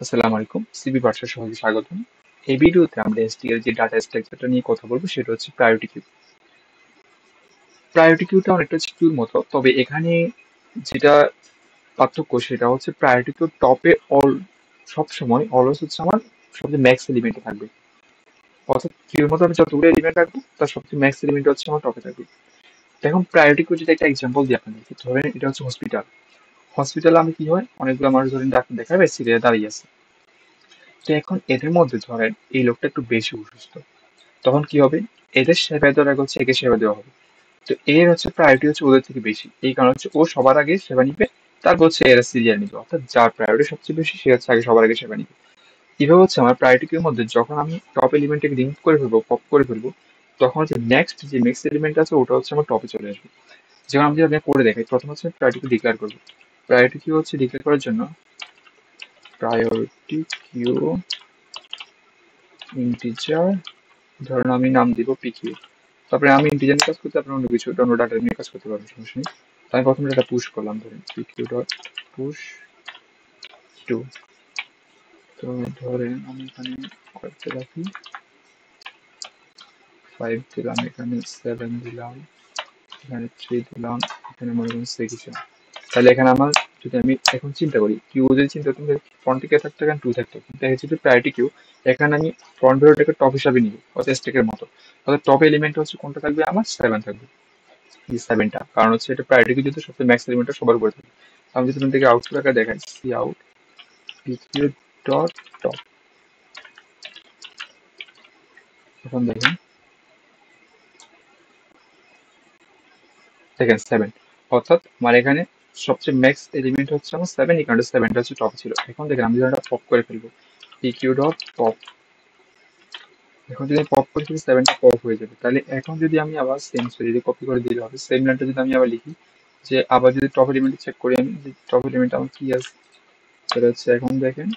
আসসালামু আলাইকুম। সিবি বার্সার সবাইকে স্বাগতম। এই ভিডিওতে আমরা এসটিএল যে ডাটা স্ট্রাকচারটা নিয়ে কথা বলবো সেটা হচ্ছে প্রায়োরিটি কিউ। প্রায়োরিটি কিউটা অনেকটা হচ্ছে কিউর মতো, তবে এখানে যেটা পার্থক্য সেটা হচ্ছে প্রায়োরিটি কিউ টপে সব সময় অলওয়েজ হচ্ছে আমার সবচেয়ে ম্যাক্স এলিমেন্টে থাকবে। অর্থাৎ কিউর মধ্যে আমি যতগুলো এলিমেন্ট রাখবো তার সবচেয়ে ম্যাক্স এলিমেন্ট হচ্ছে আমার টপে থাকবে। এখন প্রায়োরিটি কিউ যদি একটা এক্সাম্পল দিই আপনাদেরকে, ধরেন এটা হচ্ছে হসপিটাল। হসপিটালে আমি কি হয়, অনেকগুলো মানুষ ধরেন ডাক্তার দেখাবে, সিরিয়ালে দাঁড়িয়ে আছে। তো এখন এদের মধ্যে ধরেন এই লোকটা একটু বেশি অসুস্থ, তখন কি হবে, এদের সেবা দেওয়ার আগে হচ্ছে একে সেবা দেওয়া হবে। তো এর হচ্ছে প্রায়োরিটি হচ্ছে ওদের থেকে বেশি, এই কারণে হচ্ছে ও সবার আগে সেবা নিবে, তারপর হচ্ছে এরা সিরিয়াল নিবে, অর্থাৎ যার প্রায়োরিটি সবচেয়ে বেশি সে হচ্ছে আগে সবার আগে সেবা নিবে। এভাবে হচ্ছে আমার প্রায়োরিটি এর মধ্যে যখন আমি টপ এলিমেন্টকে রিমুভ করে ফেলবো, পপ করে ফেলবো, তখন হচ্ছে নেক্সট যে নেক্সট এলিমেন্ট আছে ওটা হচ্ছে আমার টপে চলে আসবে। যেমন আমি যদি আপনাকে করে দেখাই, প্রথম হচ্ছে প্রায়োরিটি ডিক্লেয়ার করবো। প্রায়োরিটি কিউ হচ্ছে ডিক্লেয়ার করার জন্য প্রায়োরিটি কিউ ইন্টিজার, ধরুন আমি নাম দিব পিকিউ। তারপরে আমি ইন্টিজার নিয়ে কাজ করতে, আপনার অন্য কিছু অন্য ডাটা নিয়ে কাজ করতে পারবেন, সমস্যা নেই। তো আমি প্রথমে ডাটা পুশ করলাম, ধরেন পিকিউ ডট পুশ টু। তো ধরেন আমি এখানে করতে রাখি 5 দিলাম, এখানে 7 দিলাম, এখানে 3 দিলাম, এখানে মনে করেন 6 দিলাম। তাহলে এখানে আমার, যদি আমি এখন চিন্তা করি কিউ যদি চিন্তা করতাম ফ্রন্ট থেকে থাকতো, এখানে 2 থাকতো, কিন্তু দেখা যাচ্ছে প্রায়োরিটি কিউ এখানে আমি ফ্রন্ট ভ্যালুটাকে টপ হিসাবে নিব, অর্থাৎ স্ট্যাকের মতো। অর্থাৎ টপ এলিমেন্ট হচ্ছে কোনটা থাকবে, আমার 7 থাকবে। এই 7টা, কারণ হচ্ছে এটা প্রায়োরিটি কিউ যেহেতু সবচেয়ে ম্যাক্স এলিমেন্টটা সবার উপরে থাকে। আমি যদি এখান থেকে আউটপুট আকারে দেখাই, cout PQ dot top, এখন দেখেন, দেখেন 7, অর্থাৎ আমার এখানে সবচেয়ে ম্যাক্স এলিমেন্ট হচ্ছে আমার 7, এই কারণে 7টা হচ্ছে টপ ছিল। এখন দেখেন আমি যেটা পপ করে ফেলবো, পিকিউ ডট পপ, এখন যদি পপ করে ফেলি 7টা পপ হয়ে যাবে। তাহলে এখন যদি আমি আবার সেম যদি কপি করে দিলে হবে, সেম লাইনটা যদি আমি আবার লিখি, যে আবার যদি টপ এলিমেন্ট চেক করি আমি, যে টপ এলিমেন্ট আমার কি আছে, সেটা হচ্ছে এখন দেখেন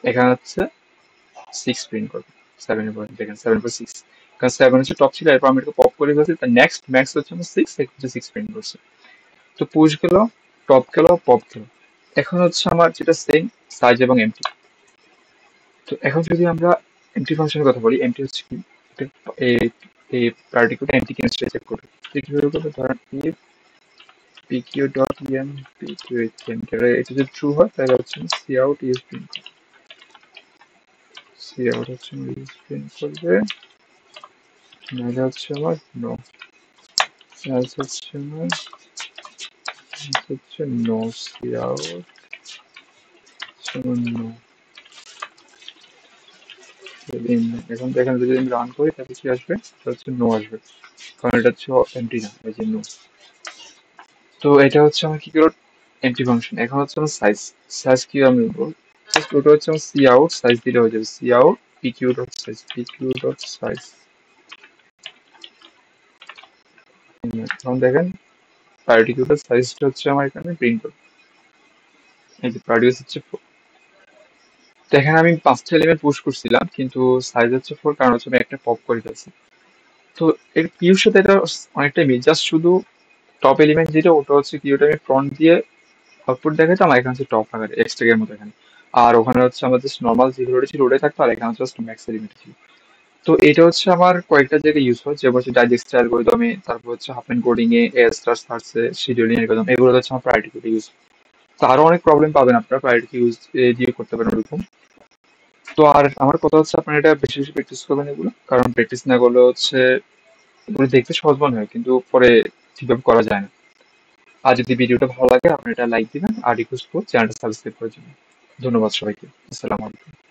এখানে হচ্ছে 6 প্রিন্ট করবে। 7 এর পরে দেখেন 7/6, কারণ 7 হচ্ছে টপ ছিল, এরপর আমি এটাকে পপ করে ফেলছি, তার নেক্সট ম্যাক্স হচ্ছে আমার 6, এখন হচ্ছে 6 প্রিন্ট করছে। তো পুশ গেল, টপ গেল, পপ গেল। এখন হচ্ছে আমার যেটা সেম সাইজ এবং এমটি। তো এখন যদি আমরা এমটি ফাংশনের কথা বলি, এমটি হচ্ছে কি, এই পার্টিকুলার এমটি কিনা সেটা চেক করবে। তো কিভাবে করবে, ধরেন if pq dot em pq এটা যদি ট্রু হয় তাহলে হচ্ছে cout use print, cout হচ্ছে ইউজ প্রিন্ট করবে, নাহলে হচ্ছে আমার নো, এলস হচ্ছে আমার হচ্ছে নো, সি আউট নো। এখন দেখেন যদি আমি রান করি তাহলে কি আসবে, এটা হচ্ছে নো আসবে, কারণ এটা হচ্ছে এমটি না, এই যে নো। তো এটা হচ্ছে আমার কি করো, এমটি ফাংশন। এখন হচ্ছে আমার সাইজ, সাইজ কি আমি বলবো, জাস্ট ওটা হচ্ছে আমার সি আউট সাইজ দিলে হয়ে যাবে, cout PQ dot size, PQ dot size. এখন দেখেন পার্টিকুলার সাইজটা হচ্ছে আমার এখানে প্রিন্ট করবে, এই যে পার্টিকুলার হচ্ছে 4। তো এখানে আমি 5টা এলিমেন্ট পুশ করছিলাম, কিন্তু সাইজ হচ্ছে 4, কারণ হচ্ছে আমি একটা পপ করে ফেলছি। তো এর কিউর সাথে এটা অনেকটাই মিল, জাস্ট শুধু টপ এলিমেন্ট যেটা ওটা হচ্ছে কি, ওটা আমি ফ্রন্ট দিয়ে আউটপুট দেখাইতো, আমার এখানে হচ্ছে টপ আকারে এক্সট্রা এর মতো এখানে। আর ওখানে হচ্ছে আমার জাস্ট নর্মাল যেগুলো ছিল ওটাই থাকতো, আর এখানে জাস্ট ম্যাক্স এলিমেন্ট ছিল। তো এটা হচ্ছে আমার কয়েকটা জায়গায় ইউজ হয়, যেমন হচ্ছে ডাইজেস্ট অ্যালগরিদমে, তারপর হচ্ছে হাফম্যান কোডিং এ, এস্টার সার্চে, শিডিউলিং অ্যালগরিদম, এগুলো হচ্ছে আমার প্রায়োরিটি ইউজ। তো আরো অনেক প্রবলেম পাবেন আপনারা প্রায়োরিটি ইউজ দিয়ে করতে পারেন ওরকম। তো আর আমার কথা হচ্ছে আপনারা এটা বেশি বেশি প্র্যাকটিস করবেন এগুলো, কারণ প্র্যাকটিস না করলে হচ্ছে এগুলো দেখতে সহজ মনে হয় কিন্তু পরে ঠিকভাবে করা যায় না। আর যদি ভিডিওটা ভালো লাগে আপনি এটা লাইক দিবেন, আর রিকোয়েস্ট করব চ্যানেলটা সাবস্ক্রাইব করার জন্য। ধন্যবাদ সবাইকে। আসসালামু আলাইকুম।